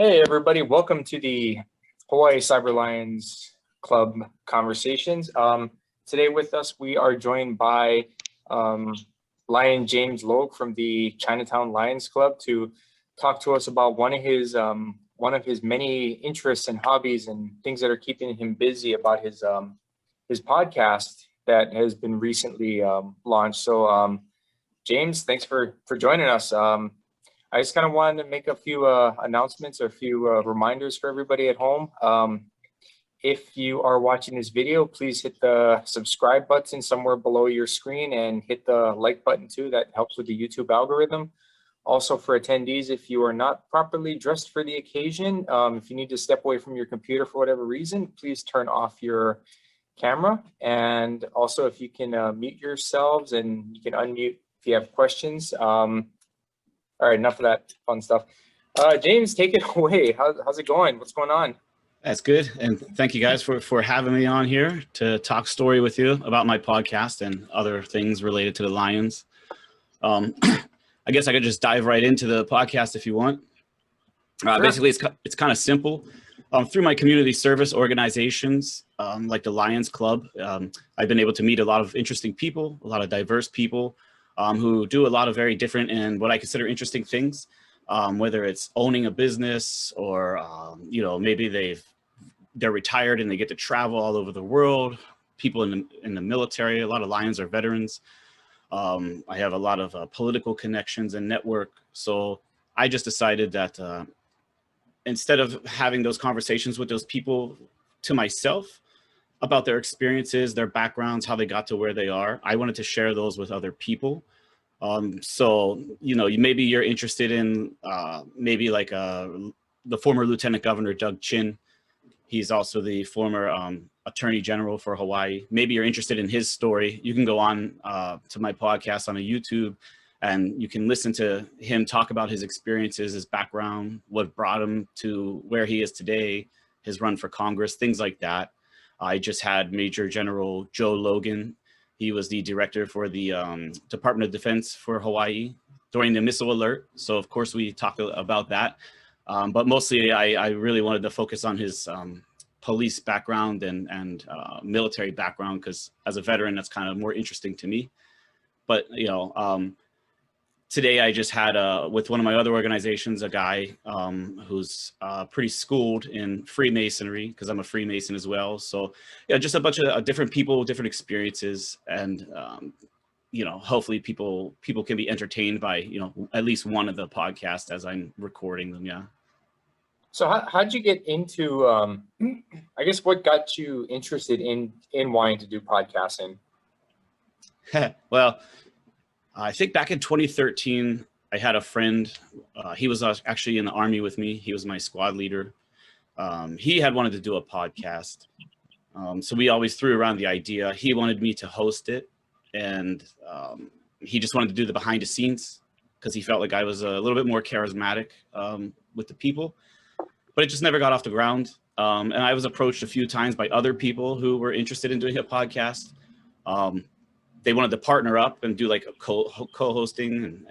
Hey everybody, welcome to the Hawaii Cyber Lions Club conversations. Today with us, we are joined by Lion James Logue from the Chinatown Lions Club to talk to us about one of his many interests and hobbies and things that are keeping him busy about his podcast that has been recently launched. So James, thanks for joining us. I just kind of wanted to make a few announcements or a few reminders for everybody at home. If you are watching this video, please hit the subscribe button somewhere below your screen and hit the like button too. That helps with the YouTube algorithm. Also for attendees, if you are not properly dressed for the occasion, if you need to step away from your computer for whatever reason, please turn off your camera. And also if you can mute yourselves and you can unmute if you have questions. All right, enough of that fun stuff. James, take it away. How's it going? What's going on? That's good. And thank you guys for having me on here to talk story with you about my podcast and other things related to the Lions. I guess I could just dive right into the podcast if you want. Sure. Basically, it's kind of simple. Through my community service organizations, like the Lions Club, I've been able to meet a lot of interesting people, a lot of diverse people, who do a lot of very different and what I consider interesting things, whether it's owning a business or, maybe they're retired and they get to travel all over the world, people in the military. A lot of Lions are veterans. I have a lot of political connections and network. So I just decided that instead of having those conversations with those people to myself, about their experiences, their backgrounds, how they got to where they are, I wanted to share those with other people. So, maybe you're interested in maybe like the former Lieutenant Governor, Doug Chin. He's also the former Attorney General for Hawaii. Maybe you're interested in his story. You can go on to my podcast on YouTube and you can listen to him talk about his experiences, his background, what brought him to where he is today, his run for Congress, things like that. I just had Major General Joe Logan. He was the director for the Department of Defense for Hawaii during the missile alert. So of course we talked about that. But mostly I really wanted to focus on his police background and military background, because as a veteran, that's kind of more interesting to me. But, today I just had with one of my other organizations, a guy who's pretty schooled in Freemasonry, because I'm a Freemason as well. So yeah, just a bunch of different people, different experiences, and hopefully people can be entertained by at least one of the podcasts as I'm recording them. Yeah. So how'd you get into? I guess what got you interested in wanting to do podcasting? Well, I think back in 2013, I had a friend. He was actually in the Army with me. He was my squad leader. He had wanted to do a podcast. So we always threw around the idea. He wanted me to host it. And he just wanted to do the behind the scenes because he felt like I was a little bit more charismatic with the people. But it just never got off the ground. And I was approached a few times by other people who were interested in doing a podcast. They wanted to partner up and do like a co-hosting,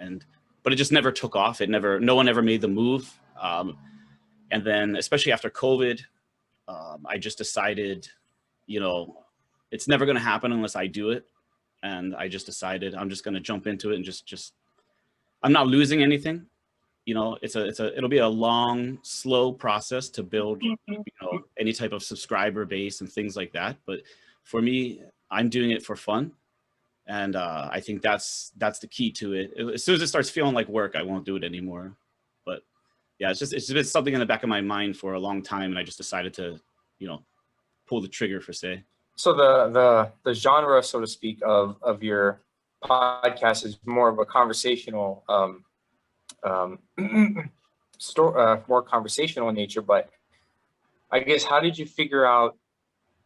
but it just never took off. No one ever made the move. And then especially after COVID, I just decided, it's never going to happen unless I do it. And I just decided I'm just going to jump into it and just, I'm not losing anything. It'll be a long, slow process to build, any type of subscriber base and things like that. But for me, I'm doing it for fun. And I think that's the key to it. As soon as it starts feeling like work, I won't do it anymore. But yeah, it's been something in the back of my mind for a long time, and I just decided to, pull the trigger per se. So the genre, so to speak, of your podcast is more of a conversational, more conversational in nature. But I guess how did you figure out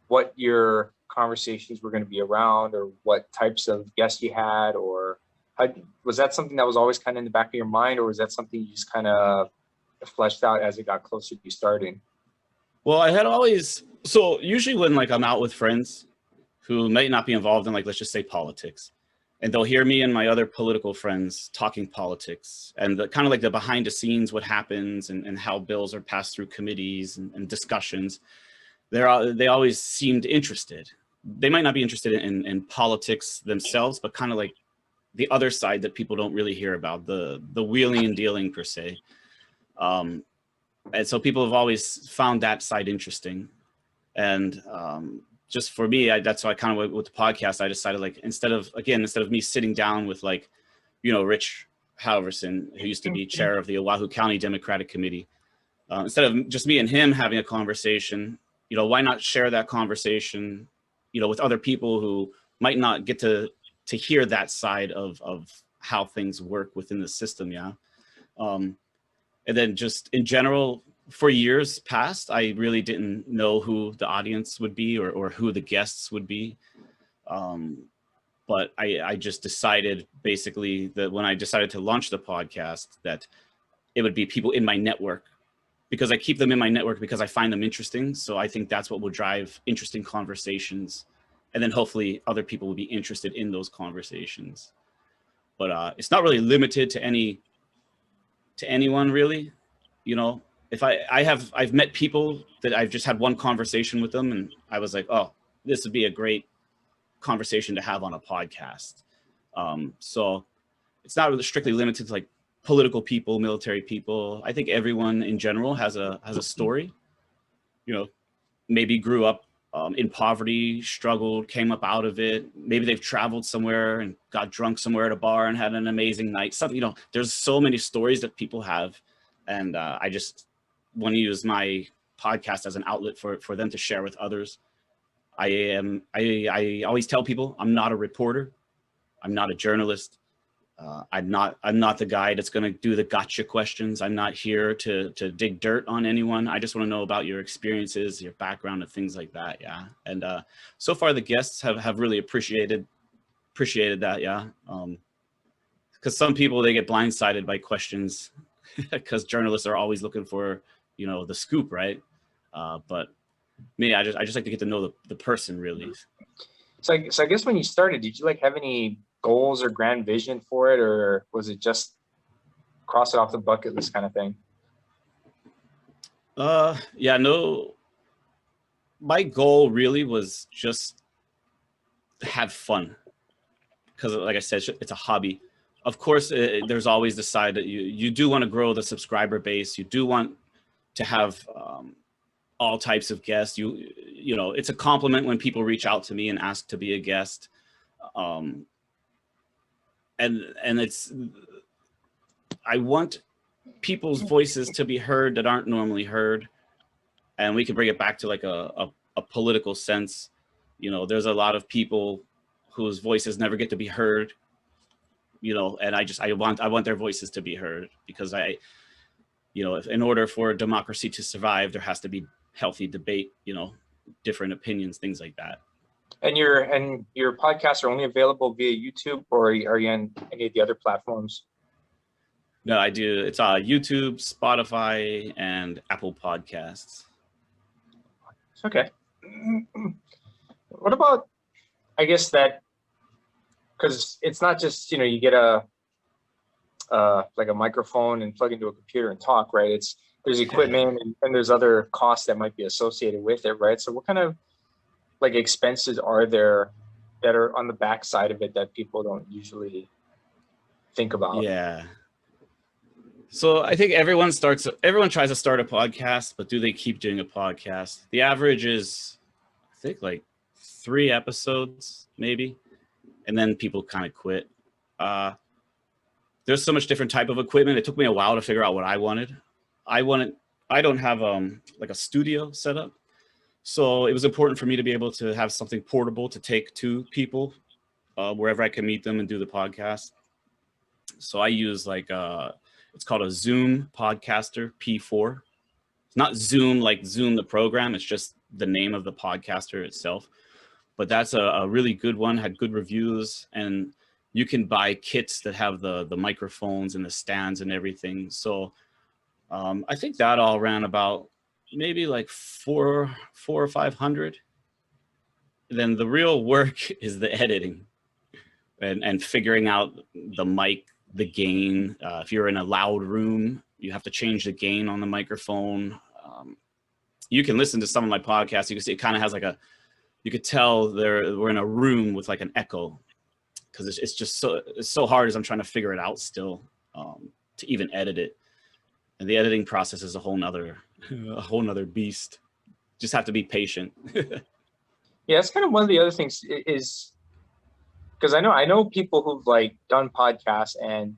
what your conversations were going to be around, or what types of guests you had, or was that something that was always kind of in the back of your mind, or was that something you just kind of fleshed out as it got closer to you starting? Well, I had always, so usually when I'm out with friends who might not be involved in let's just say politics, and they'll hear me and my other political friends talking politics and the kind of like the behind the scenes, what happens and how bills are passed through committees and discussions. They always seemed interested. They might not be interested in politics themselves, but kind of like the other side that people don't really hear about, the wheeling and dealing per se. And so people have always found that side interesting. And just for me, that's why I kind of went with the podcast. I decided, like, instead of me sitting down with, like, you know, Rich Halverson, who used to be chair of the Oahu County Democratic Committee, instead of just me and him having a conversation, you know, why not share that conversation, you know, with other people who might not get to hear that side of how things work within the system. Yeah. And then just in general, for years past, I really didn't know who the audience would be or who the guests would be. But I just decided basically that when I decided to launch the podcast, that it would be people in my network, because I keep them in my network because I find them interesting. So I think that's what will drive interesting conversations. And then hopefully other people will be interested in those conversations. But it's not really limited to anyone really. You know, if I've met people that I've just had one conversation with them and I was like, oh, this would be a great conversation to have on a podcast. So it's not really strictly limited to like political people, military people. I think everyone in general has a story, you know, maybe grew up in poverty, struggled, came up out of it. Maybe they've traveled somewhere and got drunk somewhere at a bar and had an amazing night. Something, you know, there's so many stories that people have. And I just want to use my podcast as an outlet for them to share with others. I always tell people I'm not a reporter. I'm not a journalist. I'm not the guy that's going to do the gotcha questions. I'm not here to dig dirt on anyone. I just want to know about your experiences, your background, and things like that. Yeah. And so far the guests have really appreciated that. Yeah. Because some people, they get blindsided by questions because journalists are always looking for, you know, the scoop, right? But me, I just like to get to know the person really. So I guess when you started, did you like have any goals or grand vision for it, or was it just cross it off the bucket list kind of thing? Yeah, no. My goal really was just have fun, because like I said, it's a hobby. Of course, there's always the side that you do want to grow the subscriber base. You do want to have all types of guests. You know, it's a compliment when people reach out to me and ask to be a guest. And it's, I want people's voices to be heard that aren't normally heard. And we can bring it back to like a political sense. You know, there's a lot of people whose voices never get to be heard, you know, and I want their voices to be heard, because you know, in order for a democracy to survive, there has to be healthy debate, you know, different opinions, things like that. And your podcasts are only available via YouTube, or are you on any of the other platforms? No, I do. It's YouTube, Spotify, and Apple Podcasts. Okay. What about, I guess that, because it's not just, you know, you get like a microphone and plug into a computer and talk, right? There's equipment and there's other costs that might be associated with it, right? So what kind of like expenses are there that are on the back side of it that people don't usually think about? Yeah. So I think everyone tries to start a podcast, but do they keep doing a podcast? The average is, I think, like 3 episodes maybe, and then people kind of quit. There's so much different type of equipment. It took me a while to figure out what I wanted. I don't have like a studio set up. So it was important for me to be able to have something portable to take to people wherever I can meet them and do the podcast. So I use like it's called a Zoom Podcaster P4. It's not Zoom like Zoom the program. It's just the name of the podcaster itself. But that's a really good one, had good reviews, and you can buy kits that have the microphones and the stands and everything. So I think that all ran about maybe like $400 or $500. Then the real work is the editing. and figuring out the mic, the gain. If you're in a loud room, you have to change the gain on the microphone. You can listen to some of my podcasts. You can see it kind of has like you could tell we're in a room with like an echo, because it's just so hard as I'm trying to figure it out still, to even edit it. And the editing process is a whole nother beast. Just have to be patient. Yeah, that's kind of one of the other things is, because I know people who've like done podcasts and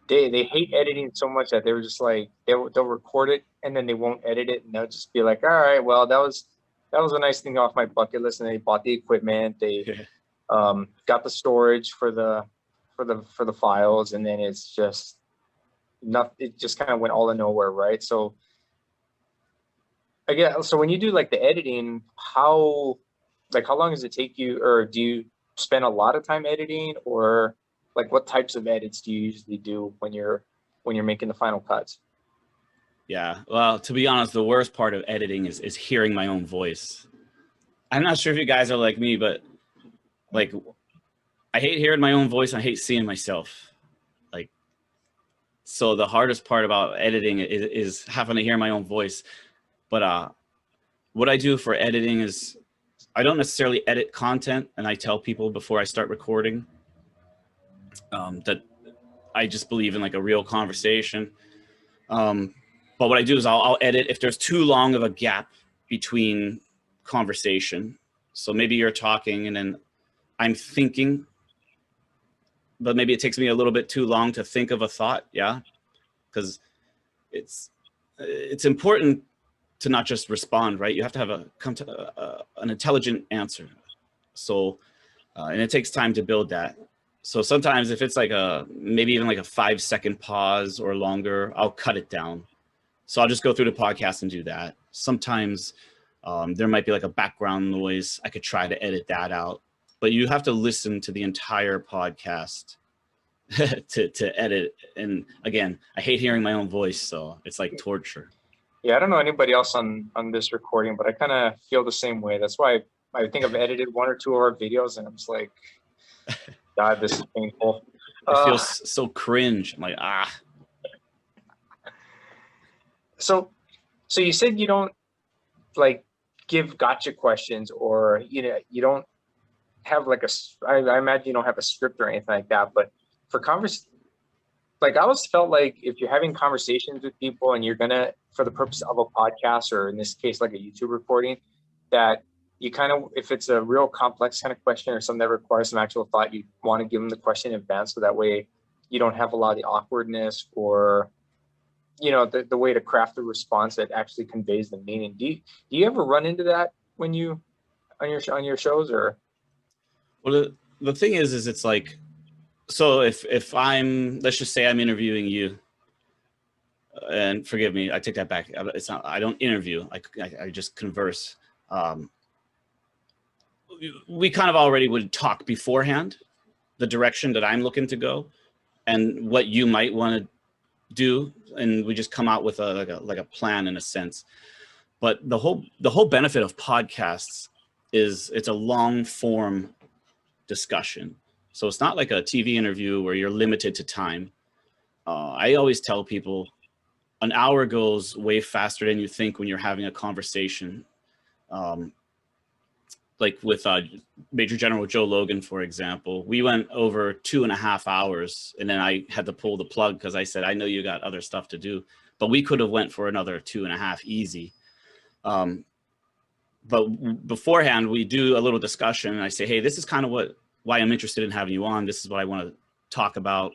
they hate editing so much that they're just like they'll record it and then they won't edit it, and they'll just be like, all right, well, that was a nice thing off my bucket list, and they bought the equipment, they got the storage for the files, and then it's just it just kind of went all in nowhere, right? So so when you do like the editing, how long does it take you, or do you spend a lot of time editing, or like what types of edits do you usually do when you're making the final cuts? Yeah, well, to be honest, the worst part of editing is hearing my own voice. I'm not sure if you guys are like me, but like I hate hearing my own voice and I hate seeing myself. Like, so the hardest part about editing is having to hear my own voice. But what I do for editing is I don't necessarily edit content, and I tell people before I start recording that I just believe in like a real conversation. But what I do is I'll edit if there's too long of a gap between conversation. So maybe you're talking and then I'm thinking, but maybe it takes me a little bit too long to think of a thought. Yeah, because it's important to not just respond, right? You have to have come to an intelligent answer. So, and it takes time to build that. So sometimes if it's like maybe even like a 5-second pause or longer, I'll cut it down. So I'll just go through the podcast and do that. Sometimes there might be like a background noise. I could try to edit that out, but you have to listen to the entire podcast to edit. And again, I hate hearing my own voice, so it's like torture. Yeah, I don't know anybody else on this recording, but I kind of feel the same way. That's why I think I've edited 1 or 2 of our videos, and I'm just like, God, this is painful. It feels so cringe. I'm like, So you said you don't like give gotcha questions, or you don't have like I imagine you don't have a script or anything like that. But for like I always felt like if you're having conversations with people and you're gonna, for the purpose of a podcast, or in this case like a YouTube recording, that you kind of, if it's a real complex kind of question or something that requires some actual thought, you want to give them the question in advance, so that way you don't have a lot of the awkwardness, or the way to craft the response that actually conveys the meaning. Do you ever run into that when you on your shows? Or well, the thing is it's like, so if let's just say I'm interviewing you, and forgive me, I take that back. It's not, I don't interview. I just converse. We kind of already would talk beforehand, the direction that I'm looking to go, and what you might want to do, and we just come out with a plan in a sense. But the whole benefit of podcasts is it's a long form discussion. So it's not like a TV interview where you're limited to time. I always tell people an hour goes way faster than you think when you're having a conversation. Like with Major General Joe Logan, for example, we went over 2.5 hours, and then I had to pull the plug because I said, I know you got other stuff to do, but we could have went for another 2.5 easy. But beforehand, we do a little discussion, and I say, hey, this is kind of why I'm interested in having you on. This is what I want to talk about.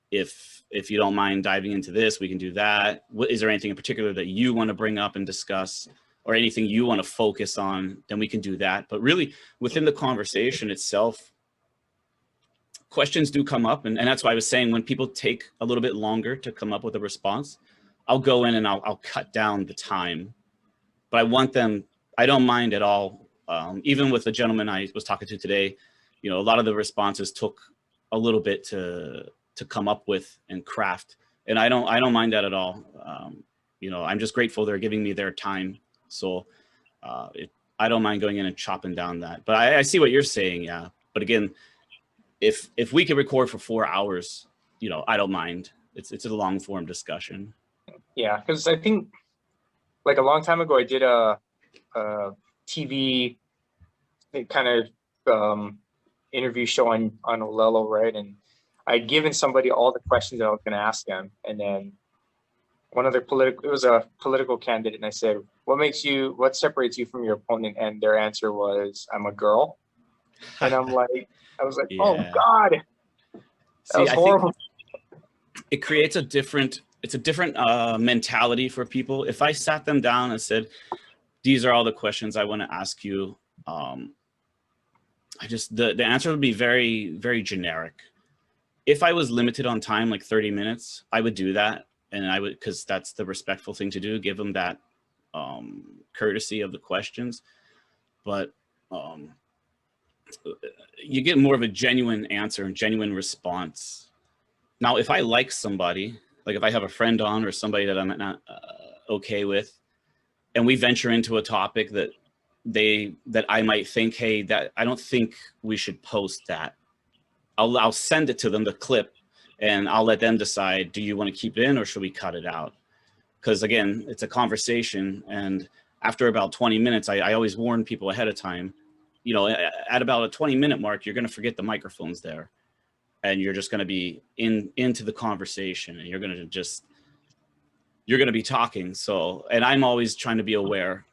If you don't mind diving into this, we can do that. Is there anything in particular that you want to bring up and discuss, or anything you want to focus on? Then we can do that. But really, within the conversation itself, questions do come up. And that's why I was saying, when people take a little bit longer to come up with a response, I'll go in and I'll cut down the time. But I don't mind at all. Even with the gentleman I was talking to today, a lot of the responses took a little bit to come up with and craft. And I don't mind that at all. I'm just grateful they're giving me their time. So I don't mind going in and chopping down that. But I see what you're saying, yeah. But again, if we could record for 4 hours, you know, I don't mind. It's a long form discussion. Yeah, because I think like a long time ago, I did a TV kind of interview show on Olelo, right? And I'd given somebody all the questions that I was going to ask them, and then it was a political candidate, and I said, what separates you from your opponent? And their answer was, I'm a girl. And I was like, Yeah. oh God, that was horrible. It creates a different mentality for people. If I sat them down and said, these are all the questions I want to ask you, the answer would be very, very generic. If I was limited on time, like 30 minutes, I would do that. And I would, because that's the respectful thing to do, give them that courtesy of the questions. But you get more of a genuine answer and genuine response. Now, if I like somebody, like if I have a friend on or somebody that I'm not okay with, and we venture into a topic that I might think, hey, that I don't think we should post that. I'll send it to them, the clip, and I'll let them decide, do you want to keep it in or should we cut it out? Because again, it's a conversation. And after about 20 minutes, I always warn people ahead of time, you know, at about a 20-minute mark, you're going to forget the microphone's there. And you're just going to be into the conversation, and you're going to be talking. So, and I'm always trying to be aware.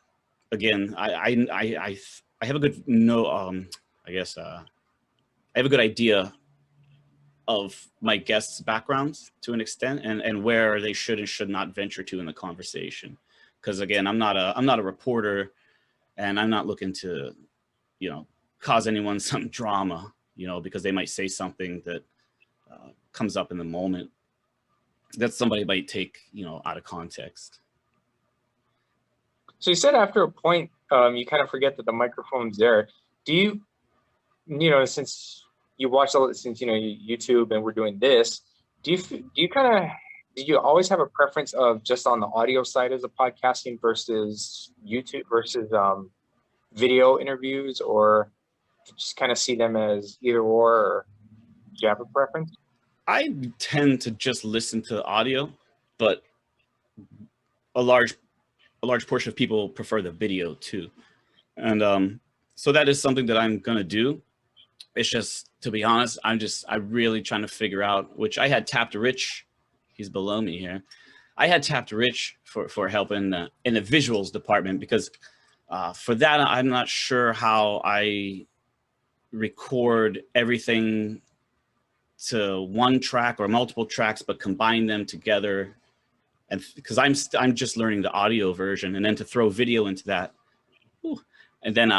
Again, I have a good I have a good idea of my guests' backgrounds to an extent, and where they should and should not venture to in the conversation. Because again, I'm not a reporter, and I'm not looking to, you know, cause anyone some drama, you know, because they might say something that comes up in the moment that somebody might take, you know, out of context. So you said after a point, you kind of forget that the microphone's there. Do you, you know, since you watch since you know YouTube and we're doing this, did you always have a preference of just on the audio side of the podcasting versus YouTube versus video interviews, or just kind of see them as either or do you have a preference? I tend to just listen to audio, but a large portion of people prefer the video too. And so that is something that I'm going to do. It's just, to be honest, I'm really trying to figure out, which I had tapped Rich. He's below me here. I had tapped Rich for help in the visuals department, because for that, I'm not sure how I record everything to one track or multiple tracks, but combine them together. And because I'm just learning the audio version, and then to throw video into that. Whew. And then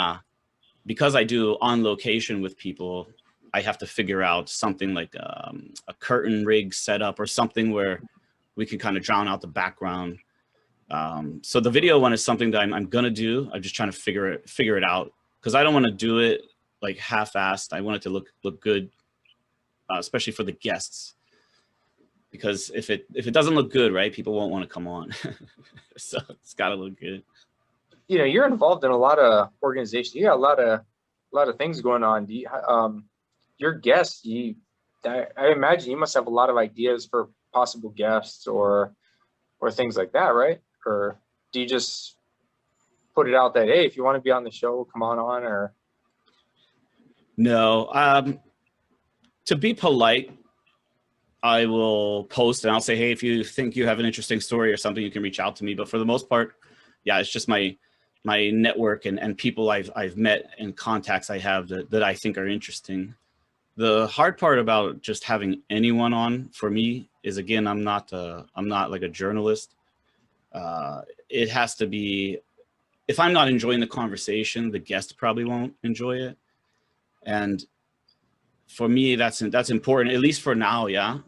because I do on location with people, I have to figure out something like a curtain rig setup or something where we can kind of drown out the background. So the video one is something that I'm gonna do. I'm just trying to figure it out, because I don't want to do it like half-assed. I want it to look good, especially for the guests. Because if it doesn't look good, right, people won't want to come on. So it's got to look good. You know, you're involved in a lot of organizations. You got a lot of things going on. Your guests, I imagine you must have a lot of ideas for possible guests or things like that, right? Or do you just put it out that, hey, if you want to be on the show, come on? Or no, to be polite, I will post and I'll say, hey, if you think you have an interesting story or something, you can reach out to me. But for the most part, yeah, it's just my network and people I've met and contacts I have that I think are interesting. The hard part about just having anyone on for me is, again, I'm not like a journalist. It has to be, if I'm not enjoying the conversation, the guest probably won't enjoy it. And for me, that's important, at least for now. Yeah.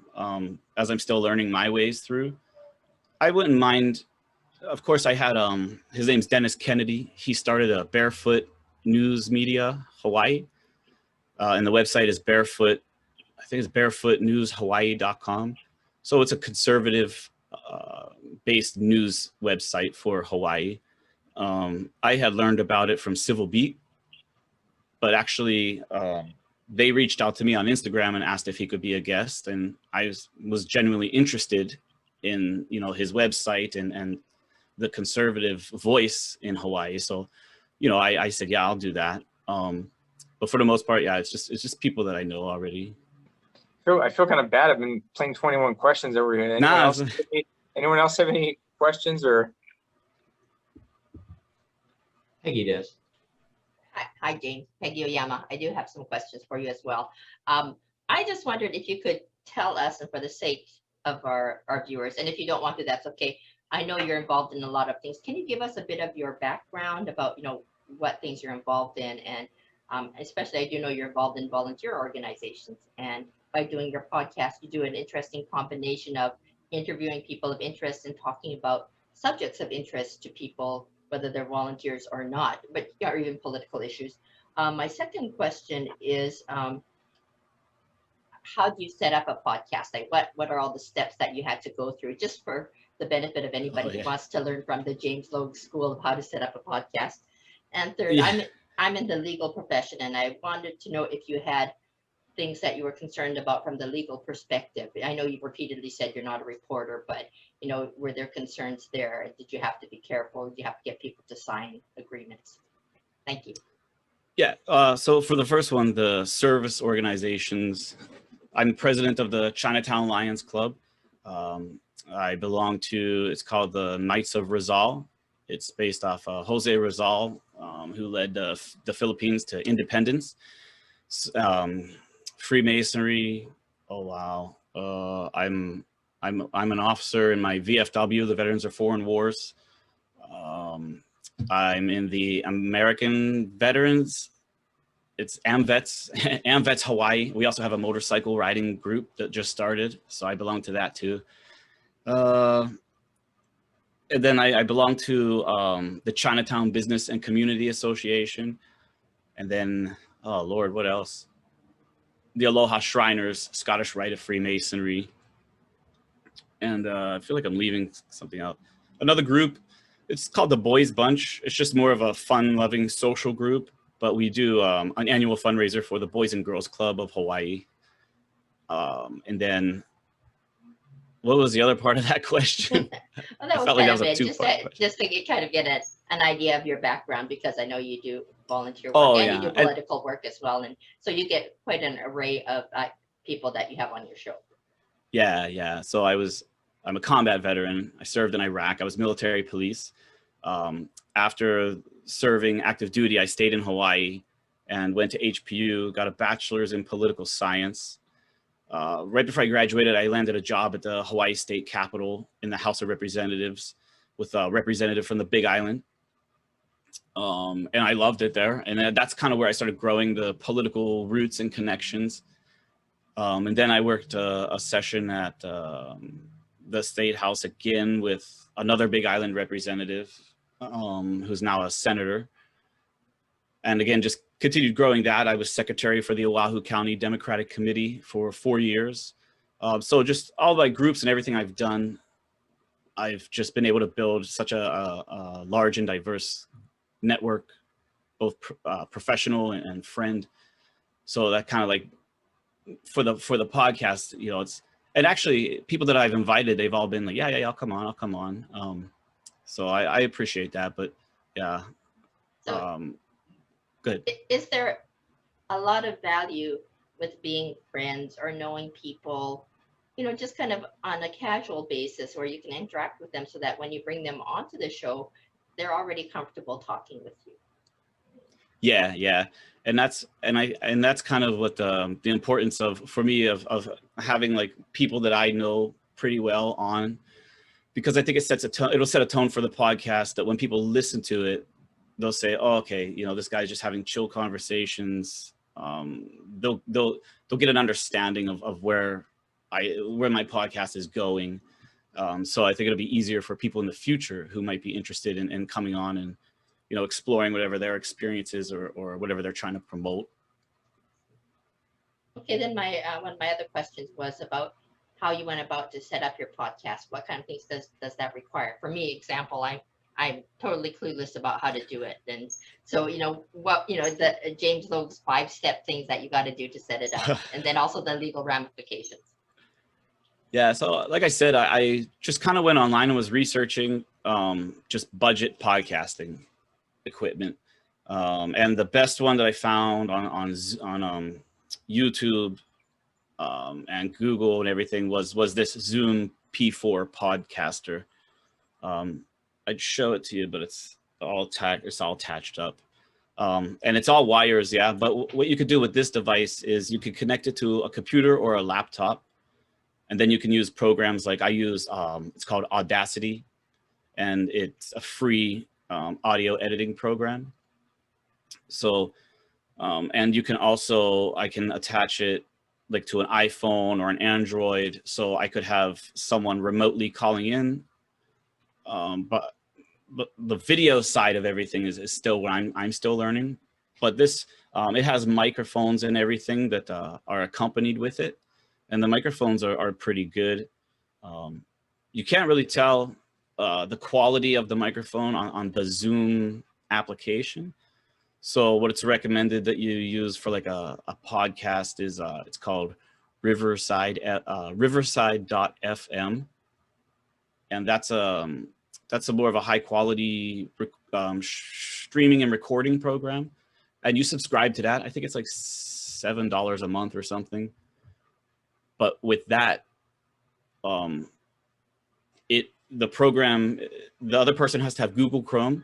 As I'm still learning my ways through, I wouldn't mind. Of course, I had, his name's Dennis Kennedy. He started a Barefoot News Media Hawaii. And the website is barefootnewshawaii.com. So it's a conservative based news website for Hawaii. I had learned about it from Civil Beat, but actually they reached out to me on Instagram and asked if he could be a guest, and I was genuinely interested in, you know, his website and the conservative voice in Hawaii. So, you know, I said, yeah, I'll do that. But for the most part, yeah, it's just people that I know already. I feel kind of bad. I've been playing 21 questions over here. Anyone else have any questions or? Peggy does. Hi, James. Peggy Oyama. I do have some questions for you as well. I just wondered if you could tell us, and for the sake of our viewers, and if you don't want to, that's okay. I know you're involved in a lot of things. Can you give us a bit of your background about, you know, what things you're involved in? And especially, I do know you're involved in volunteer organizations. And by doing your podcast, you do an interesting combination of interviewing people of interest and talking about subjects of interest to people, whether they're volunteers or not, but or even political issues. My second question is, how do you set up a podcast? Like what are all the steps that you had to go through, just for the benefit of anybody who wants to learn from the James Logue School of how to set up a podcast? And third, I'm in the legal profession, and I wanted to know if you had things that you were concerned about from the legal perspective. I know you've repeatedly said you're not a reporter, but, you know, were there concerns there? Did you have to be careful? Did you have to get people to sign agreements? Thank you. Yeah, so for the first one, the service organizations, I'm president of the Chinatown Lions Club. I belong to, it's called the Knights of Rizal. It's based off Jose Rizal, who led the Philippines to independence. Freemasonry. Oh wow. I'm an officer in my VFW, the Veterans of Foreign Wars. I'm in the American Veterans. It's AMVETS, AMVETS Hawaii. We also have a motorcycle riding group that just started, so I belong to that too. And then I belong to the Chinatown Business and Community Association. And then, oh Lord, what else? The Aloha Shriners, Scottish Rite of Freemasonry. And I feel like I'm leaving something out. Another group, it's called the Boys Bunch. It's just more of a fun-loving social group, but we do an annual fundraiser for the Boys and Girls Club of Hawaii. And then, what was the other part of that question? Well, that was kind of it, just to kind of get an idea of your background, because I know you do volunteer work and you do political work as well. And so you get quite an array of people that you have on your show. Yeah. So I'm a combat veteran. I served in Iraq. I was military police. After serving active duty, I stayed in Hawaii and went to HPU, got a bachelor's in political science. Right before I graduated, I landed a job at the Hawaii State Capitol in the House of Representatives with a representative from the Big Island. And I loved it there. And that's kind of where I started growing the political roots and connections. And then I worked a session at the State House again with another Big Island representative who's now a senator. And again, just continued growing that. I was secretary for the Oahu County Democratic Committee for 4 years. So just all my groups and everything I've done, I've just been able to build such a large and diverse network, both professional and friend. So that kind of like, for the podcast, you know, and actually people that I've invited, they've all been like, yeah, I'll come on. So I appreciate that, but yeah. So good. Is there a lot of value with being friends or knowing people, you know, just kind of on a casual basis where you can interact with them so that when you bring them onto the show, they're already comfortable talking with you? Yeah. And that's kind of what the importance for me of having like people that I know pretty well on, because I think it sets a tone. It'll set a tone for the podcast that when people listen to it, they'll say, oh, okay, you know, this guy's just having chill conversations. They'll get an understanding of where my podcast is going. So I think it'll be easier for people in the future who might be interested in coming on and, you know, exploring whatever their experience is or whatever they're trying to promote. Okay, then one of my other questions was about how you went about to set up your podcast. What kind of things does that require? For me, example, I'm totally clueless about how to do it. And so, the James Logue's 5-step things that you got to do to set it up, and then also the legal ramifications. Yeah, so like I said, I just kind of went online and was researching just budget podcasting equipment. And the best one that I found on YouTube and Google and everything was this Zoom P4 podcaster. I'd show it to you, but it's all attached up. And it's all wires, yeah. But what you could do with this device is you could connect it to a computer or a laptop, and then you can use programs like I use. It's called Audacity, and it's a free audio editing program. So, and you can also, I can attach it like to an iPhone or an Android, so I could have someone remotely calling in. But the video side of everything is still what I'm still learning. But this, it has microphones and everything that are accompanied with it. And the microphones are pretty good. You can't really tell the quality of the microphone on the Zoom application. So what it's recommended that you use for like a podcast is it's called Riverside.fm. And that's a more of a high quality streaming and recording program. And you subscribe to that. I think it's like $7 a month or something. But with that, the program, the other person has to have Google Chrome.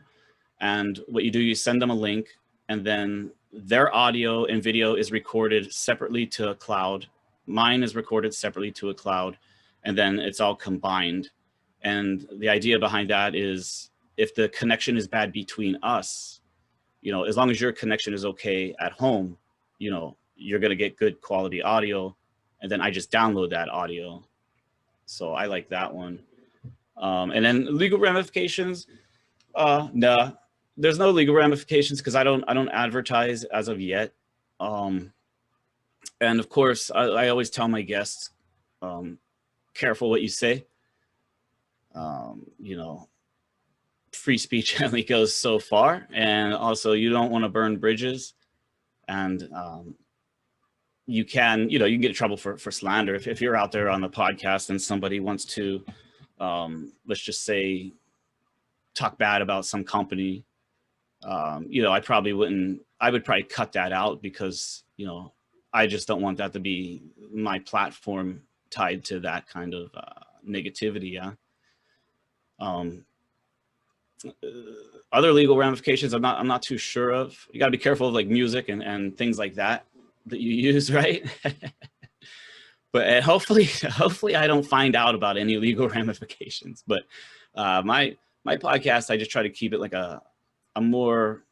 And what you do, you send them a link, and then their audio and video is recorded separately to a cloud. Mine is recorded separately to a cloud, and then it's all combined. And the idea behind that is if the connection is bad between us, as long as your connection is okay at home, you're going to get good quality audio. And then I just download that audio. So I like that one. And then legal ramifications. No, there's no legal ramifications because I don't advertise as of yet. And of course, I always tell my guests, careful what you say. Free speech only goes so far, and also you don't want to burn bridges. And you can get in trouble for slander if you're out there on the podcast and somebody wants to, let's just say, talk bad about some company. I would probably cut that out because, I just don't want that to be my platform tied to that kind of negativity. Yeah. Other legal ramifications, I'm not too sure of. You got to be careful of like music and things like that you use, right? But hopefully I don't find out about any legal ramifications. But my podcast, I just try to keep it like a more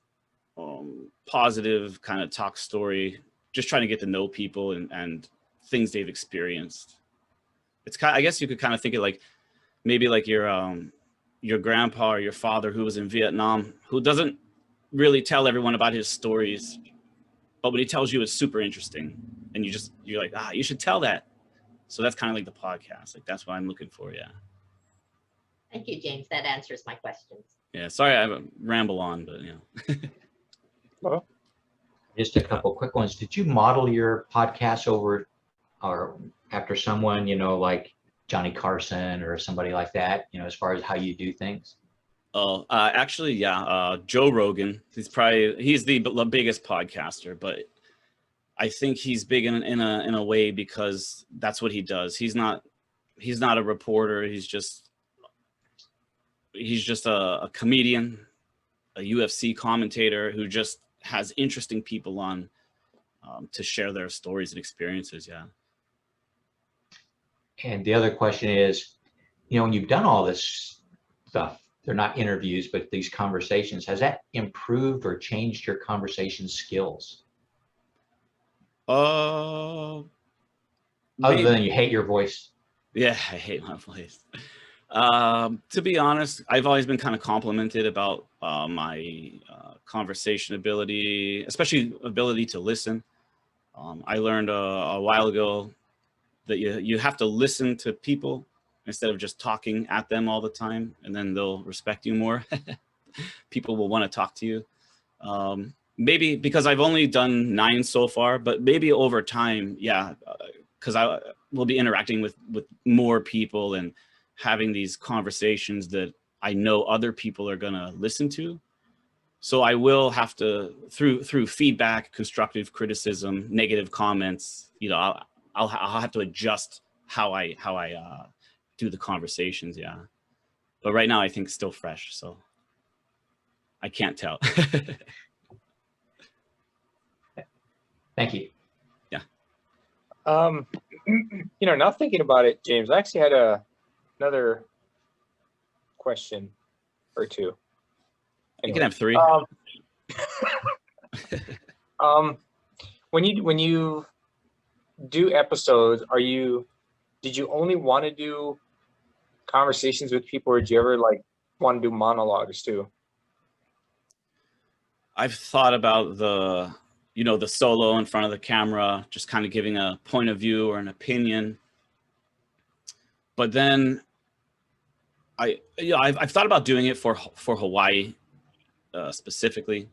positive kind of talk story, just trying to get to know people and things they've experienced. It's kind of, I guess you could kind of think of like maybe like your grandpa or your father who was in Vietnam, who doesn't really tell everyone about his stories, but when he tells you, it's super interesting, and you're like, you should tell that. So that's kind of like the podcast. Like that's what I'm looking for. Yeah. Thank you, James. That answers my questions. Yeah. Sorry, I ramble on, but Well, just a couple quick ones. Did you model your podcast over or after someone, like Johnny Carson or somebody like that, as far as how you do things? Oh, actually, yeah. Joe Rogan. He's the biggest podcaster, but I think he's big in a way because that's what he does. He's not a reporter. He's just a comedian, a UFC commentator who just has interesting people on to share their stories and experiences. Yeah. And the other question is, when you've done all this stuff, they're not interviews, but these conversations, has that improved or changed your conversation skills? Other than you hate your voice. Yeah, I hate my voice. To be honest, I've always been kind of complimented about my conversation ability, especially ability to listen. I learned a while ago that you have to listen to people instead of just talking at them all the time, and then they'll respect you more. People will want to talk to you. Maybe because I've only done 9 so far, but maybe over time, yeah, because I will be interacting with more people and having these conversations that I know other people are going to listen to. So I will have to, through feedback, constructive criticism, negative comments, you know, I'll have to adjust how I do the conversations. Yeah. But right now I think still fresh. So I can't tell. Thank you. You know, now thinking about it, James, I actually had another question or two. You can have 3. When you do episodes, did you only want to do conversations with people, or did you ever like want to do monologues too? I've thought about the solo in front of the camera, just kind of giving a point of view or an opinion. But then I've thought about doing it for Hawaii specifically.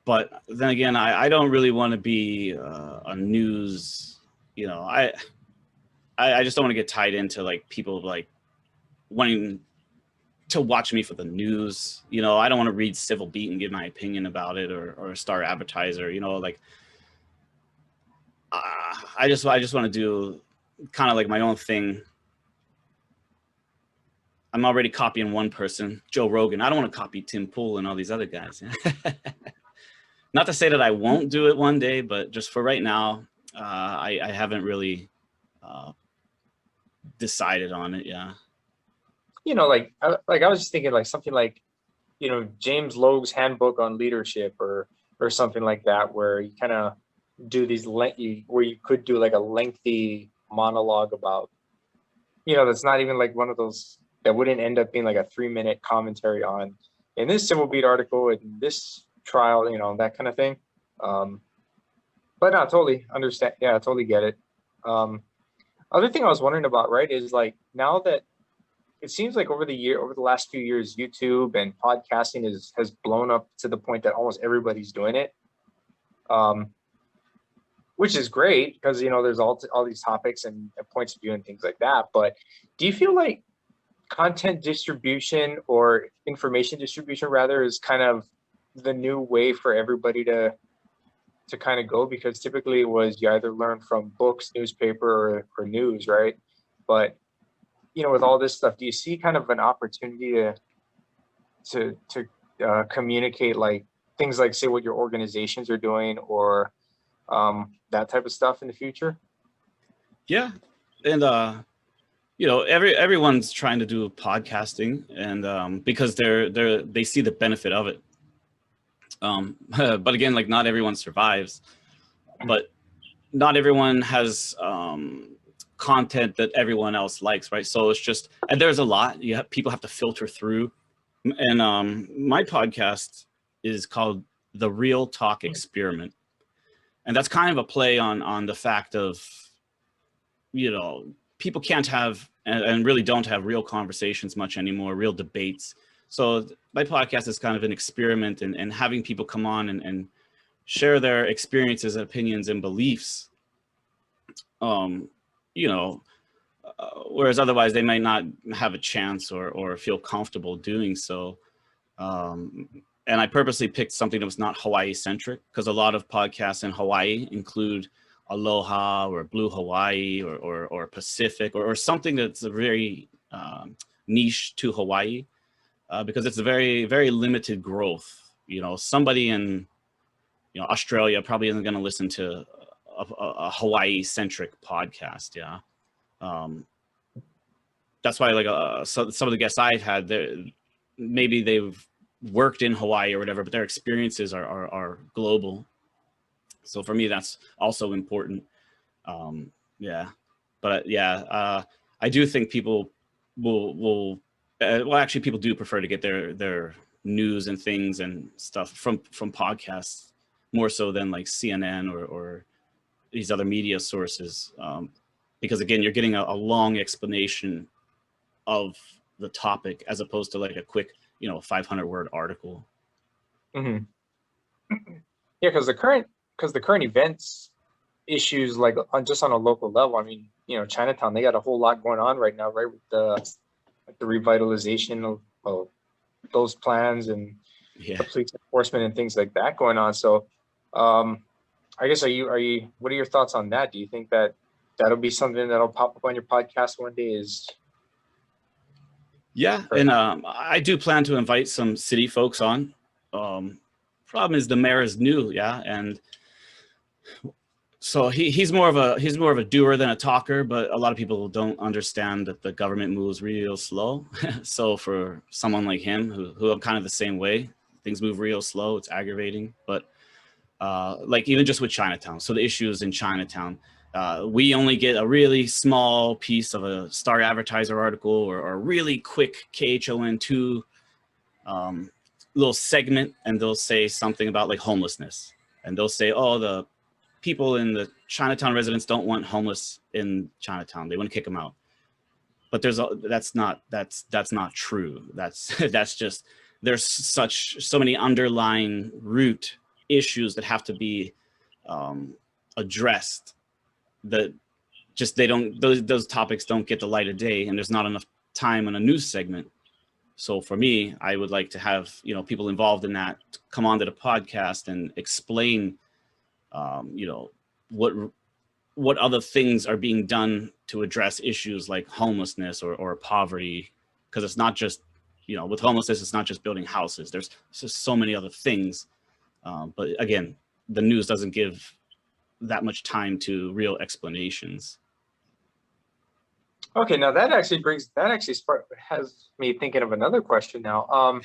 But then again, I don't really want to be a news, you know, I just don't want to get tied into like people like wanting to watch me for the news. You know, I don't want to read Civil Beat and give my opinion about it, or Star Advertiser, you know, like I just want to do kind of like my own thing. I'm already copying one person, Joe Rogan. I don't want to copy Tim Pool and all these other guys. Not to say that I won't do it one day, but just for right now, I haven't really decided on it. Yeah. You know, like I was just thinking like something like, you know, James Logue's Handbook on Leadership or something like that, where you kind of do these where you could do like a lengthy monologue about, you know, that's not even like one of those that wouldn't end up being like a 3-minute commentary on in this Civil Beat article, in this trial, you know, that kind of thing. But no, totally understand. Yeah, I totally get it. Other thing I was wondering about, right, is like now that it seems like over the last few years, YouTube and podcasting has blown up to the point that almost everybody's doing it, which is great because, you know, there's all these topics and points of view and things like that. But do you feel like content distribution, or information distribution rather, is kind of the new way for everybody to kind of go? Because typically it was you either learn from books, newspaper, or news, right? But you know, with all this stuff, do you see kind of an opportunity to communicate like things like, say, what your organizations are doing, or that type of stuff in the future? Yeah, and you know, everyone's trying to do podcasting, and because they see the benefit of it. But again, like not everyone survives, but not everyone has content that everyone else likes, right? So it's just, and there's a lot people have to filter through. And my podcast is called The Real Talk Experiment, and that's kind of a play on the fact of, you know, people can't have and really don't have real conversations much anymore, real debates. So my podcast is kind of an experiment and having people come on and share their experiences and opinions and beliefs. You know, whereas otherwise they might not have a chance or feel comfortable doing so. And I purposely picked something that was not Hawaii centric, because a lot of podcasts in Hawaii include Aloha or Blue Hawaii or Pacific or something that's a very niche to Hawaii, because it's a very, very limited growth. You know, somebody in, you know, Australia probably isn't going to listen to a Hawaii centric podcast. Yeah. That's why, like, so some of the guests I've had, maybe they've worked in Hawaii or whatever, but their experiences are global. So for me, that's also important. Yeah, but yeah, I do think people will well, actually, people do prefer to get their news and things and stuff from podcasts more so than like CNN or these other media sources. because again, you're getting a long explanation of the topic as opposed to like a quick, 500-word article. Mm-hmm. Yeah, because the current events issues, like just on a local level. I mean, Chinatown, they got a whole lot going on right now, right? With the revitalization of those plans and Yeah. the police enforcement and things like that going on. So, I guess what are your thoughts on that? Do you think that that'll be something that'll pop up on your podcast one day? Yeah, and I do plan to invite some city folks on. Problem is the mayor is new, yeah, and so he's more of a doer than a talker. But a lot of people don't understand that the government moves real slow. So for someone like him, who I'm kind of the same way, things move real slow. It's aggravating. But like even just with Chinatown, so the issues in Chinatown. We only get a really small piece of a Star Advertiser article or a really quick KHON2 little segment, and they'll say something about like homelessness, and they'll say, oh, the people in the Chinatown residents don't want homeless in Chinatown. They want to kick them out. But that's not true. That's just, there's so many underlying root issues that have to be addressed, that just those topics don't get the light of day, and there's not enough time in a news segment. So for me, I would like to have people involved in that come onto the podcast and explain what other things are being done to address issues like homelessness or poverty, because it's not just with homelessness, it's not just building houses. There's just so many other things, but again, the news doesn't give that much time to real explanations. Okay, now that actually has me thinking of another question now.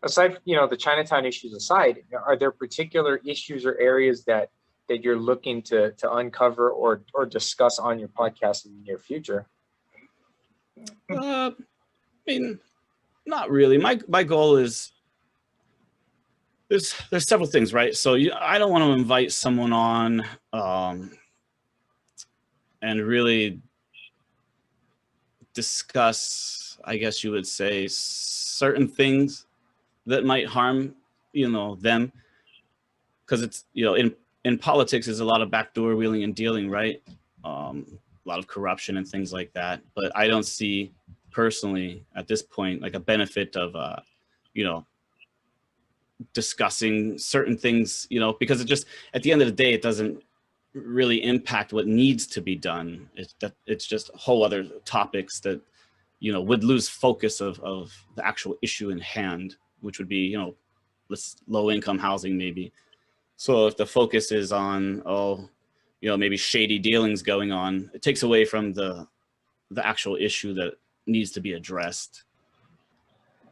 Aside, the Chinatown issues aside, are there particular issues or areas that you're looking to uncover or discuss on your podcast in the near future? I mean, not really. My goal is, there's several things, right? So I don't want to invite someone on and really discuss, I guess you would say, certain things that might harm them, because it's in politics is a lot of backdoor wheeling and dealing, right? A lot of corruption and things like that. But I don't see personally at this point like a benefit of discussing certain things, because it just, at the end of the day, it doesn't really impact what needs to be done. It's just whole other topics that would lose focus of the actual issue in hand, which would be low income housing maybe. So if the focus is on maybe shady dealings going on, it takes away from the actual issue that needs to be addressed.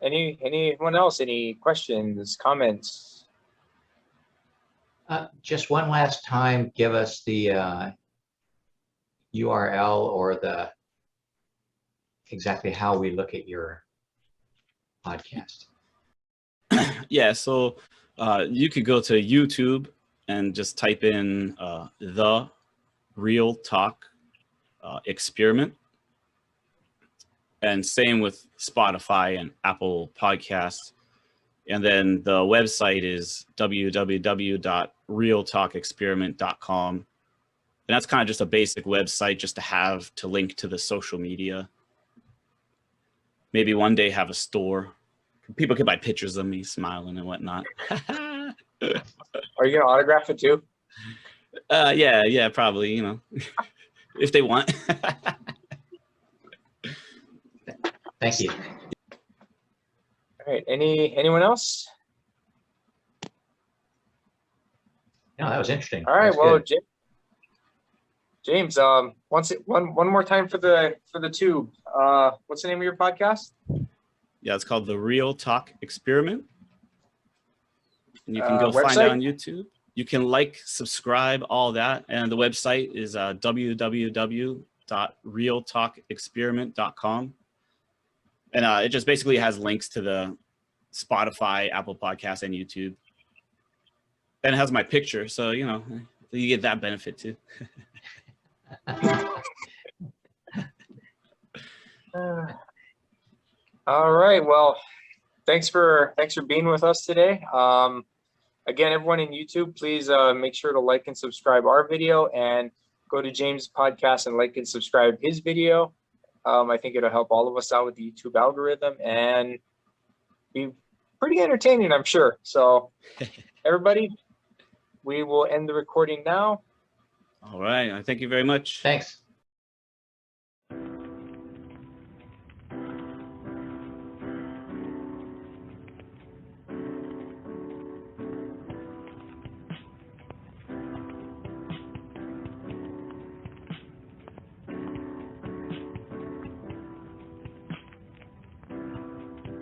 Anyone else? Any questions, comments? Just one last time, give us the URL or exactly how we look at your podcast. Yeah, so you could go to YouTube and just type in the Real Talk Experiment. And same with Spotify and Apple Podcasts. And then the website is www.realtalkexperiment.com. And that's kind of just a basic website just to have to link to the social media. Maybe one day have a store. People can buy pictures of me smiling and whatnot. Are you gonna autograph it too? Yeah, probably, if they want. Thank you. All right. Anyone else? No, that was interesting. All right. That's well, good. James, one more time for the tube. What's the name of your podcast? Yeah, it's called The Real Talk Experiment. And you can go website? find it on YouTube. You can subscribe, all that. And the website is www.realtalkexperiment.com. And it just basically has links to the Spotify, Apple Podcasts, and YouTube. And it has my picture, so you get that benefit too. All right. Well, thanks for being with us today. Again, everyone in YouTube, please make sure to like and subscribe our video, and go to James' podcast and like and subscribe his video. I think it'll help all of us out with the YouTube algorithm and be pretty entertaining, I'm sure. So everybody, we will end the recording now. All right. Thank you very much. Thanks.